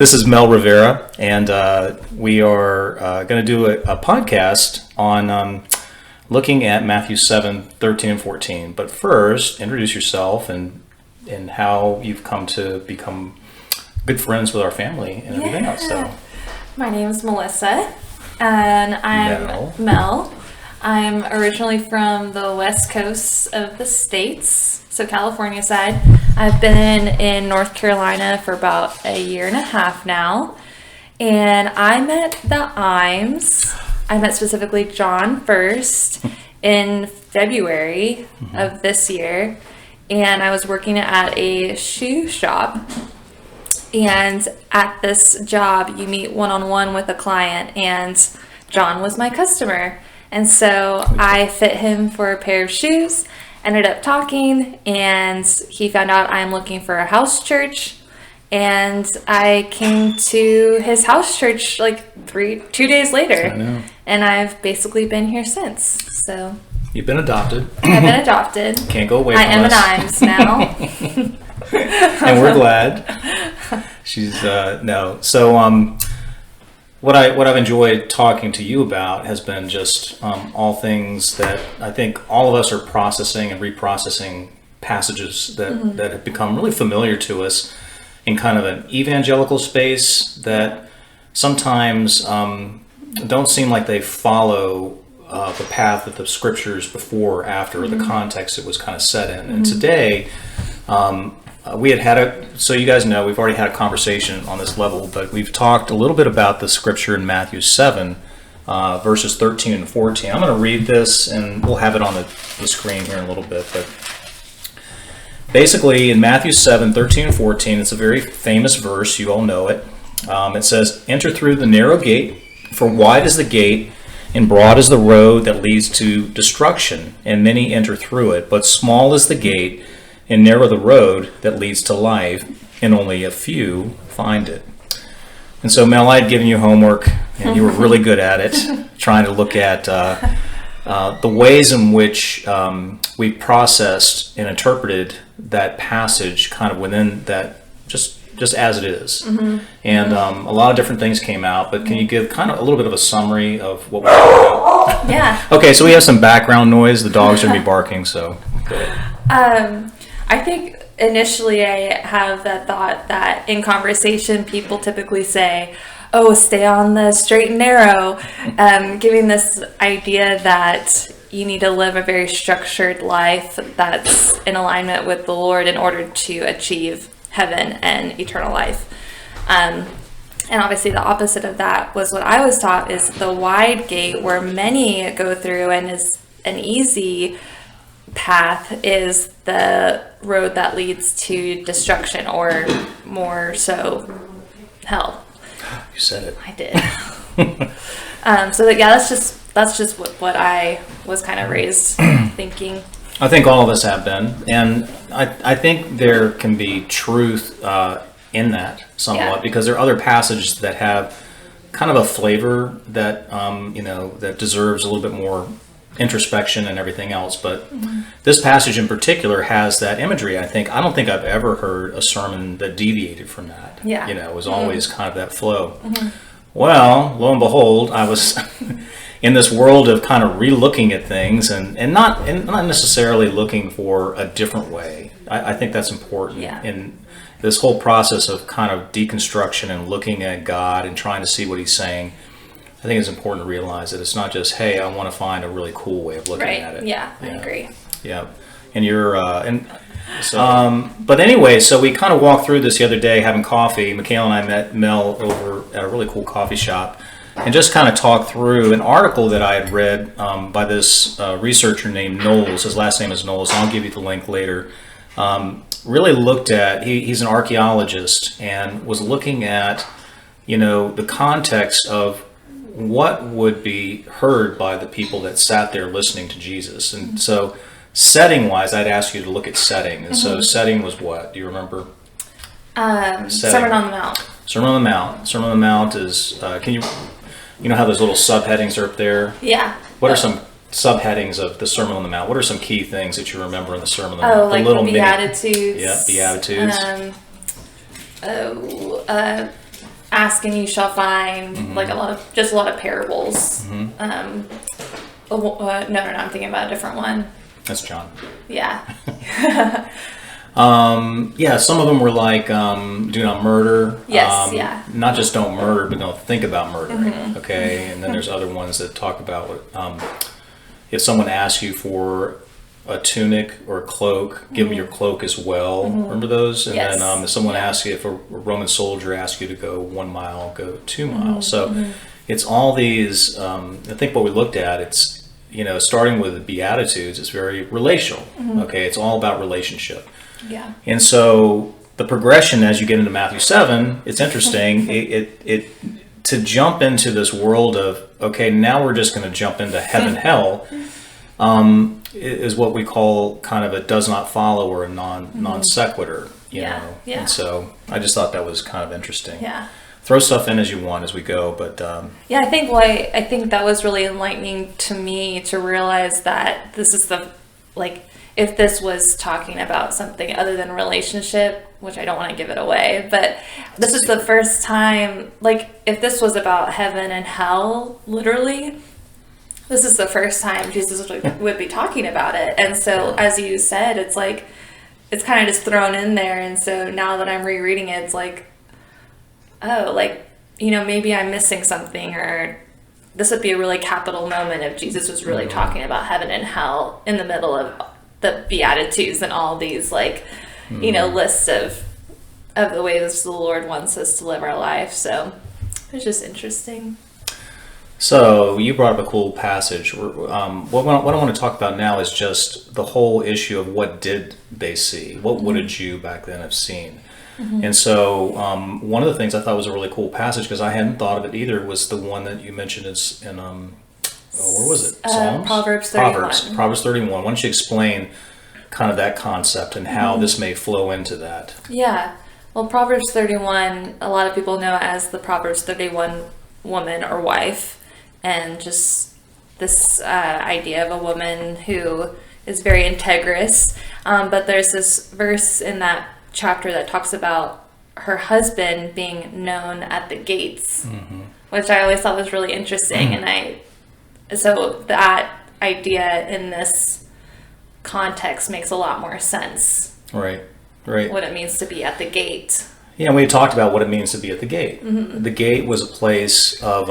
This is Mel Rivera, and we are going to do a podcast on looking at Matthew 7, 13, and 14. But first, introduce yourself and how you've come to become good friends with our family and everything else. So, my name is Melissa, and I'm Mel. I'm originally from the west coast of the States, so California side. I've been in North Carolina for about a year and a half now, and I met the Imes. I met specifically John first in February of this year, and I was working at a shoe shop. And at this job, you meet one-on-one with a client, and John was my customer. And so I fit him for a pair of shoes, ended up talking, and he found out I'm looking for a house church. And I came to his house church like 2 days later. I know. And I've basically been here since. So You've been adopted. I've been adopted. Can't go away from us. I am an Imes now. And we're glad. She's no. So what I've enjoyed talking to you about has been just all things that I think all of us are processing and reprocessing passages that have become really familiar to us in kind of an evangelical space that sometimes don't seem like they follow the path that the scriptures before or after, or the context it was kind of set in. And today, we had so you guys know, we've already had a conversation on this level, but we've talked a little bit about the scripture in Matthew 7, verses 13 and 14. I'm going to read this, and we'll have it on the screen here in a little bit, but basically in Matthew 7, 13 and 14, it's a very famous verse, you all know it. It says, "Enter through the narrow gate, for wide is the gate, and broad is the road that leads to destruction, and many enter through it. But small is the gate, and narrow the road that leads to life, and only a few find it." And so, Mel, I had given you homework, and you were really good at it, trying to look at the ways in which we processed and interpreted that passage kind of within that, just as it is. And a lot of different things came out, but can you give kind of a little bit of a summary of what we're talking about? Yeah. Okay, so we have some background noise. The dogs are going to be barking, so go ahead. I think initially I have that thought that in conversation people typically say, "Oh, stay on the straight and narrow," giving this idea that you need to live a very structured life that's in alignment with the Lord in order to achieve heaven and eternal life. And obviously the opposite of that was what I was taught, is the wide gate where many go through and is an easy path is the road that leads to destruction, or more so hell. You said it. I did. So that, yeah, that's just what I was kind of raised thinking. I think all of us have been, and I think there can be truth in that somewhat, because there are other passages that have kind of a flavor that that deserves a little bit more introspection and everything else. But this passage in particular has that imagery. I don't think I've ever heard a sermon that deviated from that. Yeah. It was always kind of that flow. Well, lo and behold, I was in this world of kind of re-looking at things and not necessarily looking for a different way. I think that's important. Yeah. In this whole process of kind of deconstruction and looking at God and trying to see what he's saying, I think it's important to realize that it's not just, hey, I want to find a really cool way of looking at it. Yeah, I agree. Yeah. And you're, but anyway, so we kind of walked through this the other day having coffee. Michaela and I met Mel over at a really cool coffee shop and just kind of talked through an article that I had read by this researcher named Knowles. His last name is Knowles. I'll give you the link later. Really looked at, he's an archaeologist, and was looking at, the context of what would be heard by the people that sat there listening to Jesus. And so setting-wise, I'd ask you to look at setting. And so setting was what? Do you remember? Sermon on the Mount. Sermon on the Mount. Sermon on the Mount is, can you know how those little subheadings are up there? Yeah. What are some subheadings of the Sermon on the Mount? What are some key things that you remember in the Sermon on the Mount? Oh, like the Beatitudes. Yeah, Beatitudes. ask and you shall find, like a lot of parables. No, I'm thinking about a different one. That's John. Yeah. Yeah, some of them were like, do not murder. Yes, yeah. Not just don't murder, but don't think about murdering, okay? And then there's other ones that talk about if someone asks you for a tunic or a cloak, give them your cloak as well. Remember those? And Yes. then if someone asks you, if a Roman soldier asks you to go 1 mile, go 2 miles. So it's all these, I think what we looked at, it's, starting with the Beatitudes, it's very relational, okay? It's all about relationship. Yeah. And so the progression as you get into Matthew 7, it's interesting. it to jump into this world of, okay, now we're just going to jump into heaven, hell, is what we call kind of a does not follow or a non sequitur, you know. Yeah. And so I just thought that was kind of interesting. Yeah. Throw stuff in as you want as we go, but yeah, I think that was really enlightening to me to realize that this is if this was talking about something other than relationship, which I don't want to give it away, but this is the first time, if this was about heaven and hell, literally, this is the first time Jesus would be talking about it. And so, as you said, it's it's kind of just thrown in there. And so now that I'm rereading it, it's maybe I'm missing something, or this would be a really capital moment if Jesus was really talking about heaven and hell in the middle of the Beatitudes and all these lists of the ways the Lord wants us to live our life. So it's just interesting. So you brought up a cool passage. What I want to talk about now is just the whole issue of what did they see? What would a Jew back then have seen? And so one of the things I thought was a really cool passage, because I hadn't thought of it either, was the one that you mentioned in where was it? Psalms? Proverbs 31. Proverbs 31. Why don't you explain kind of that concept and how this may flow into that? Yeah. Well, Proverbs 31, a lot of people know as the Proverbs 31 woman or wife, and just this idea of a woman who is very integrous. But there's this verse in that chapter that talks about her husband being known at the gates, which I always thought was really interesting. So that idea in this context makes a lot more sense. Right. What it means to be at the gate. Yeah, we talked about what it means to be at the gate. The gate was a place of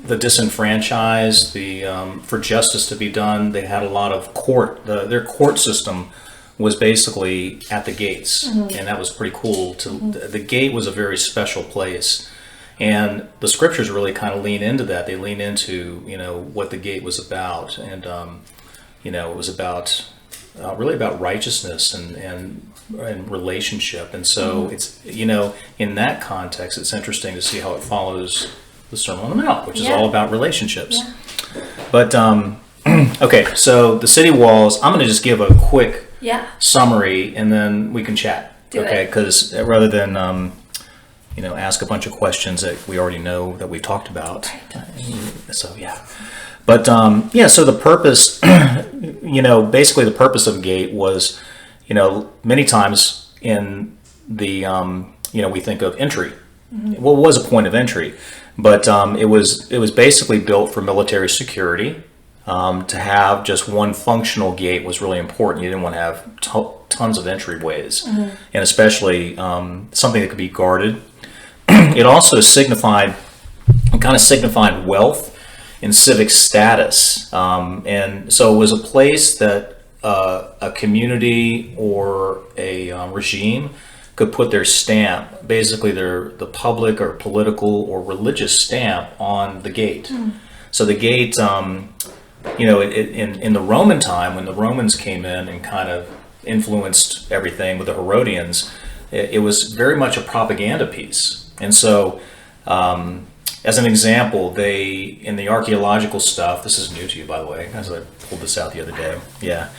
the disenfranchised, for justice to be done. They had a lot of court. Their court system was basically at the gates, and that was pretty cool. The gate was a very special place. And the scriptures really kind of lean into that. They lean into, what the gate was about. And, it was about, really about righteousness and relationship. And so it's, in that context, it's interesting to see how it follows the Sermon on the Mount, which is all about relationships. Yeah. But, okay, so the city walls, I'm going to just give a quick summary and then we can chat. Do okay, it. Because rather than, ask a bunch of questions that we already know that we talked about. Right. So, yeah. But, so the purpose, basically the purpose of gate was, many times in the, we think of entry. Well, it was a point of entry, but it was basically built for military security. To have just one functional gate was really important. You didn't want to have tons of entryways, and especially something that could be guarded. It also signified wealth and civic status, and so it was a place that a community or a regime could put their stamp, basically the public or political or religious stamp on the gate. So the gate, in the Roman time, when the Romans came in and kind of influenced everything with the Herodians, it was very much a propaganda piece. And so, as an example, in the archaeological stuff, this is new to you, by the way, as I pulled this out the other day. Yeah.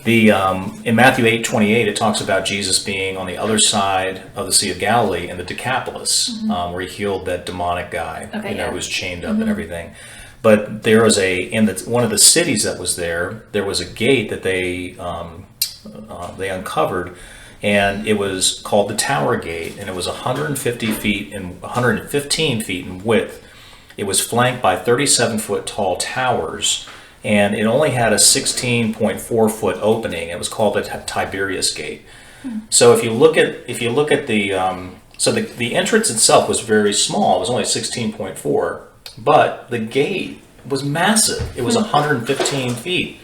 In Matthew 8:28, it talks about Jesus being on the other side of the Sea of Galilee in the Decapolis, where he healed that demonic guy, who was chained up and everything. But there was one of the cities that was there was a gate that they uncovered, and it was called the Tower Gate, and it was 150 feet and 115 feet in width. It was flanked by 37-foot tall towers, and it only had a 16.4-foot opening. It was called the Tiberius Gate. So if you look at the entrance itself was very small. It was only 16.4, but the gate was massive. It was 115 feet.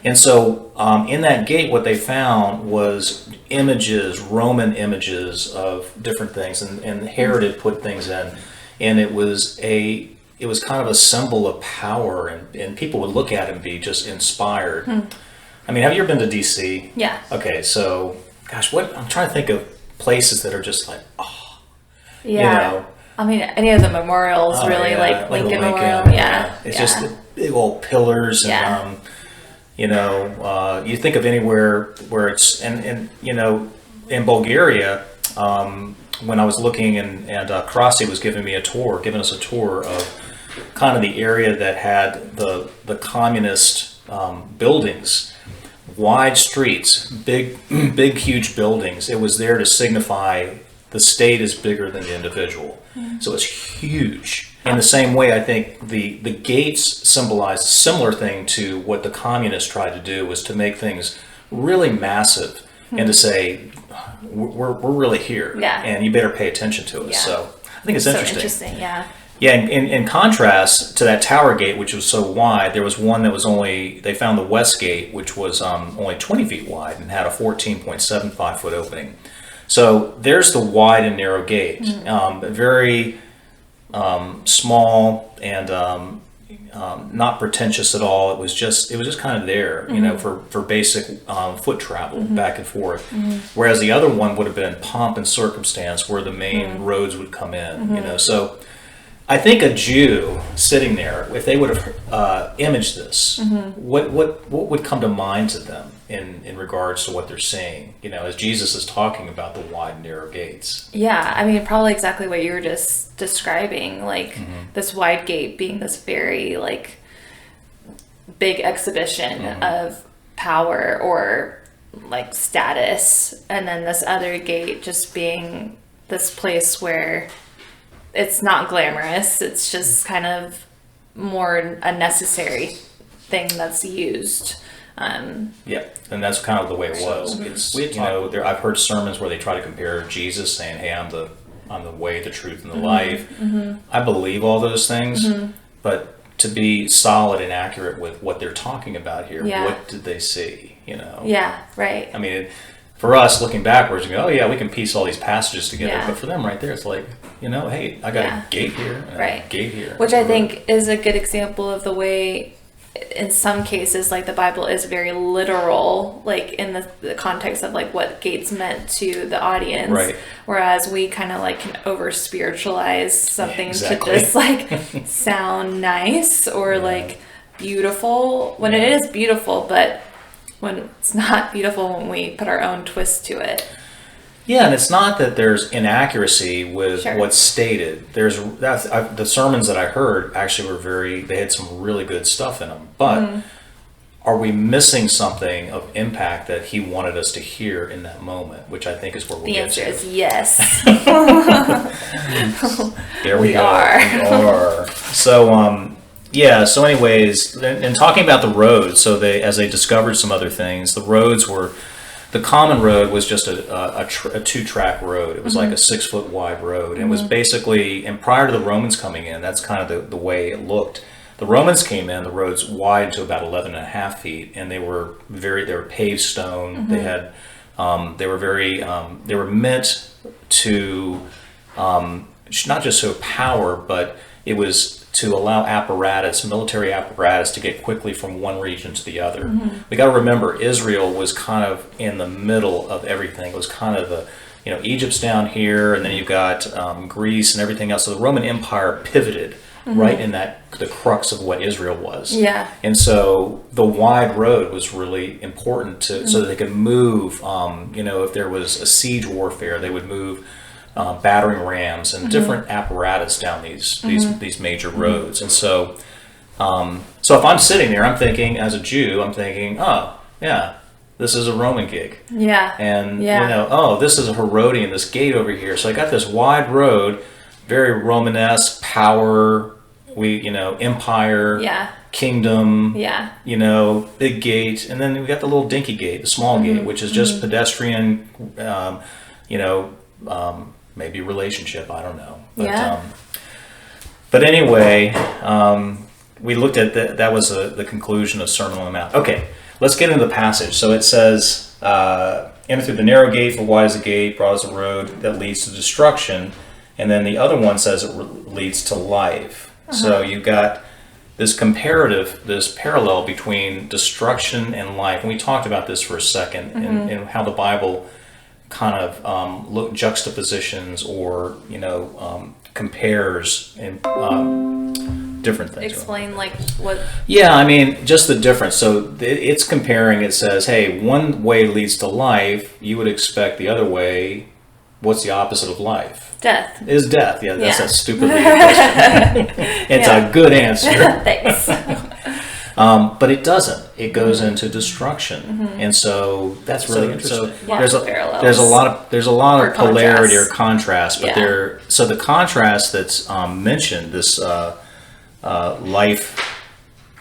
And so in that gate, what they found was images, Roman images of different things, and Herod had put things in, and it was kind of a symbol of power, and people would look at it and be just inspired. I mean, have you ever been to DC? Yeah. Okay, so, gosh, I'm trying to think of places that are just like, oh, yeah. You know. I mean, any of the memorials, really, yeah, like Lincoln Lincoln Memorial. Yeah. It's just the big old pillars, and you think of anywhere where it's, and in Bulgaria, when I was looking, and Krasi was giving us a tour of kind of the area that had the communist buildings, wide streets, big, huge buildings. It was there to signify the state is bigger than the individual. So it's huge. In the same way, I think the gates symbolized a similar thing to what the communists tried to do, was to make things really massive and to say, we're really here, and you better pay attention to us. So I think it's interesting. Yeah, in contrast to that Tower Gate, which was so wide, there was one that was they found the West Gate, which was only 20 feet wide and had a 14.75-foot opening. So there's the wide and narrow gate, very small and not pretentious at all. It was just kind of there, for basic foot travel back and forth. Whereas the other one would have been pomp and circumstance, where the main roads would come in. So I think a Jew sitting there, if they would have imaged this, what would come to mind to them in regards to what they're seeing? As Jesus is talking about the wide and narrow gates. Yeah, I mean, probably exactly what you were just describing, like this wide gate being this very big exhibition of power or status, and then this other gate just being this place where it's not glamorous. It's just kind of more a necessary thing that's used. And that's kind of the way it was. It's I've heard sermons where they try to compare Jesus, saying, "Hey, I'm the way, the truth, and the life." I believe all those things, but to be solid and accurate with what they're talking about here, what did they see? Yeah, right. I mean, for us, looking backwards, we go, "Oh yeah, we can piece all these passages together." But for them, right there, it's like, hey, I got a gate here, and a gate here, which I think is a good example of the way, in some cases, the Bible is very literal, in the context of what gates meant to the audience, right? Whereas we kind of can over spiritualize something to just sound nice or beautiful, when it is beautiful, but when it's not beautiful when we put our own twist to it. Yeah, and it's not that there's inaccuracy with what's stated. The sermons that I heard actually they had some really good stuff in them. But are we missing something of impact that he wanted us to hear in that moment, which I think is where we'll get to. The answer is yes. There we are. We are. So, so anyways, and talking about the roads, so as they discovered some other things, the common road was just a 2-track road. It was like a 6-foot wide road. And it was basically, and prior to the Romans coming in, that's kind of the way it looked. The Romans came in, the roads wide to about 11.5 feet, and they were paved stone. They had, they were meant to, not just show power, but it was to allow military apparatus to get quickly from one region to the other. We got to remember, Israel was kind of in the middle of everything. It was kind of Egypt's down here, and then you've got Greece and everything else. So the Roman Empire pivoted right in the crux of what Israel was. Yeah. And so the wide road was really important so that they could move, if there was a siege warfare, they would move battering rams and different apparatus down these major roads. And so if I'm sitting there, I'm thinking, as a Jew, oh yeah, this is a Roman gig. Yeah. And, oh, this is a Herodian, this gate over here. So I got this wide road, very Romanesque, power, empire, kingdom, big gate. And then we got the little dinky gate, the small gate, which is just pedestrian, maybe relationship, I don't know. But, but anyway, we looked at that was the conclusion of Sermon on the Mount. Okay, let's get into the passage. So it says, enter through the narrow gate, for wide is the gate, broad is the road that leads to destruction. And then the other one says it leads to life. So you've got this parallel between destruction and life. And we talked about this for a second, and how the Bible kind of juxtapositions or compares and different things. Explain what? Yeah, I mean just the difference. So it's comparing. It says, hey, one way leads to life. You would expect the other way. What's the opposite of life? Death. Is death. Yeah, that's a stupid question. It's a good answer. Thanks. But it doesn't. It goes into destruction, and so that's really interesting. So there's a lot of polarity or contrast, but so the contrast that's mentioned, this life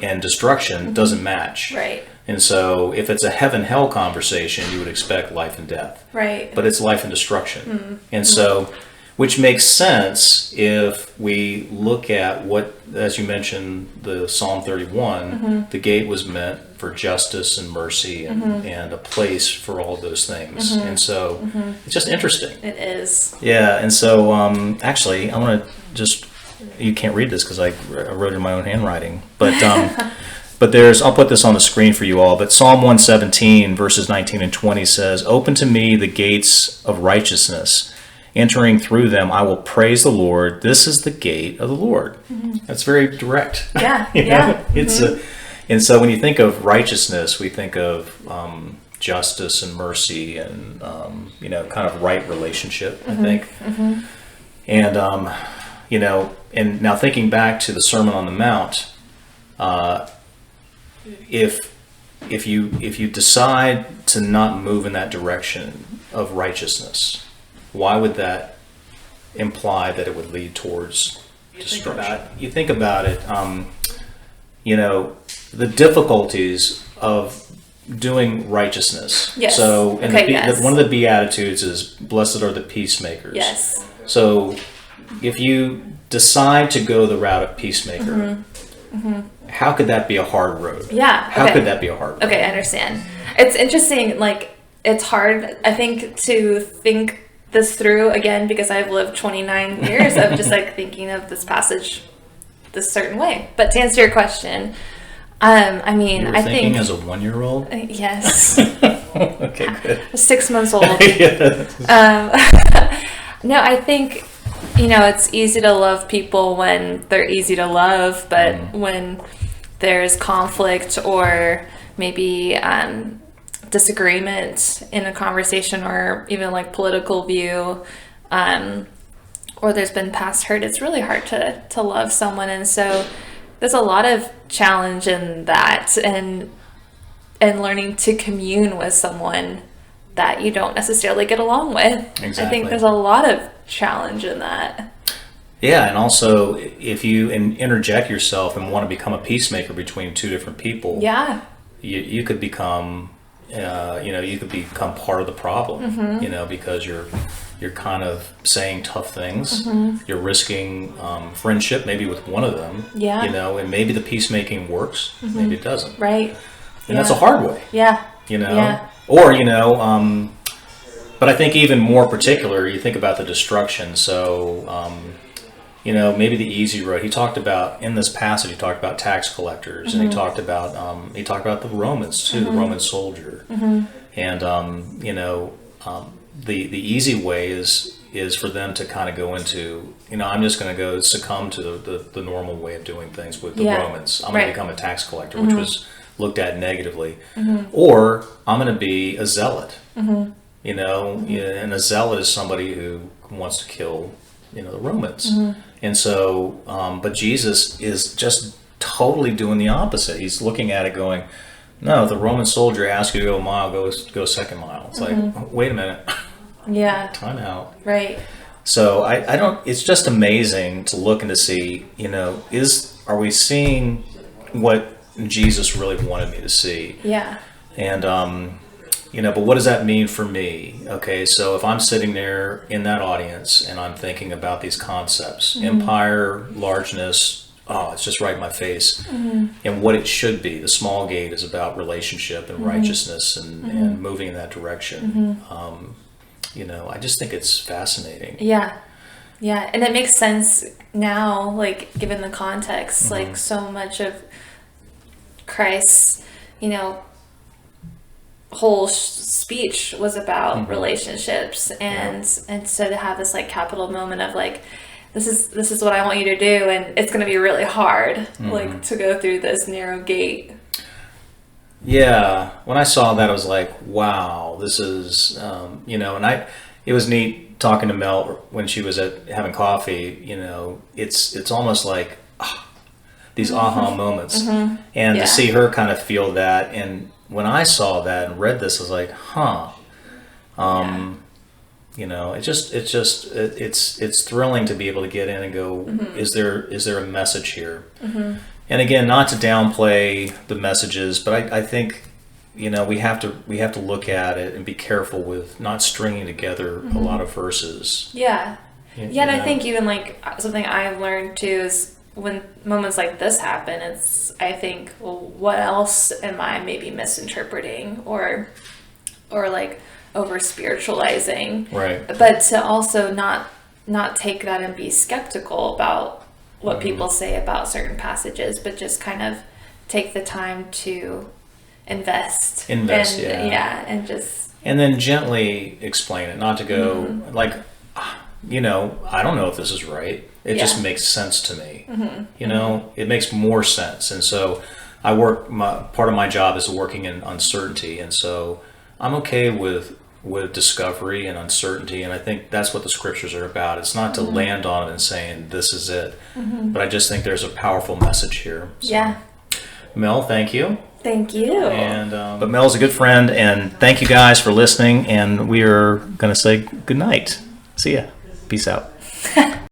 and destruction, doesn't match. Right. And so if it's a heaven-hell conversation, you would expect life and death. Right. But it's life and destruction. And so, which makes sense if we look at what, as you mentioned, the Psalm 31, the gate was meant for justice and mercy and a place for all of those things. And so it's just interesting. It is. Yeah, and so actually, I want to just, you can't read this because I wrote it in my own handwriting, but but I'll put this on the screen for you all, but Psalm 117 verses 19 and 20 says, "Open to me the gates of righteousness. Entering through them, I will praise the Lord. This is the gate of the Lord." That's very direct. Yeah, It's and so when you think of righteousness, we think of justice and mercy and kind of right relationship, I think. And and now thinking back to the Sermon on the Mount, if you decide to not move in that direction of righteousness, why would that imply that it would lead towards destruction? You think about it, the difficulties of doing righteousness. Yes. So, one of the Beatitudes is, "Blessed are the peacemakers." Yes. So, if you decide to go the route of peacemaker, how could that be a hard road? Yeah. How could that be a hard road? Okay, I understand. It's interesting, it's hard, I think, to think this through again, because I've lived 29 years of just thinking of this passage this certain way. But to answer your question, I mean, you were thinking as a 1-year-old? Yes. Okay, good. 6 months old. No, I think, it's easy to love people when they're easy to love, but when there's conflict or maybe disagreement in a conversation or even political view, or there's been past hurt, it's really hard to love someone. And so there's a lot of challenge in that, and learning to commune with someone that you don't necessarily get along with. Exactly. I think there's a lot of challenge in that. Yeah, and also if you interject yourself and want to become a peacemaker between two different people, you could become, you could become part of the problem, because you're kind of saying tough things. You're risking friendship, maybe with one of them, and maybe the peacemaking works, maybe it doesn't. Right. And that's a hard way. Yeah. Or, but I think even more particular, you think about the destruction. So, maybe the easy road. He talked about, in this passage, he talked about tax collectors, and he talked about the Romans too, the Roman soldier. And, the easy way is for them to kind of go into, I'm just going to go succumb to the normal way of doing things with the Romans. I'm going to become a tax collector, which was looked at negatively. Or I'm going to be a zealot. And a zealot is somebody who wants to kill, the Romans. And so, but Jesus is just totally doing the opposite. He's looking at it going, No, if the Roman soldier asks you to go a mile, go second mile. It's like, wait a minute. Yeah. Time out. Right. So I don't, it's just amazing to look and to see, are we seeing what Jesus really wanted me to see? Yeah. And, but what does that mean for me? Okay, so if I'm sitting there in that audience and I'm thinking about these concepts, empire, largeness, it's just right in my face. And what it should be. The small gate is about relationship and righteousness and moving in that direction. I just think it's fascinating. Yeah. Yeah. And it makes sense now, like, given the context, like, so much of Christ's, whole speech was about relationships. And so to have this, like, capital moment of, like, this is what I want you to do, and it's going to be really hard, like, to go through this narrow gate. Yeah, when I saw that, I was like, wow, this is, it was neat talking to Mel when she was having coffee, it's almost like these aha moments. And to see her kind of feel that, and when I saw that and read this, I was like, it's thrilling to be able to get in and go, is there a message here? And again, not to downplay the messages, but I think, we have to look at it and be careful with not stringing together a lot of verses. Yeah. And I think even, like, something I've learned too is when moments like this happen, I think, well, what else am I maybe misinterpreting or like over spiritualizing? Right. But to also not take that and be skeptical about what people say about certain passages, but just kind of take the time to invest, and then gently explain it, not to go like, I don't know if this is right. It just makes sense to me. It makes more sense. And so part of my job is working in uncertainty, and so I'm okay with discovery and uncertainty, and I think that's what the scriptures are about. It's not to land on it and saying this is it, but I just think there's a powerful message here. So. Mel, thank you. Thank you. And but Mel's a good friend, and thank you guys for listening, and we are going to say good night. See ya. Peace out.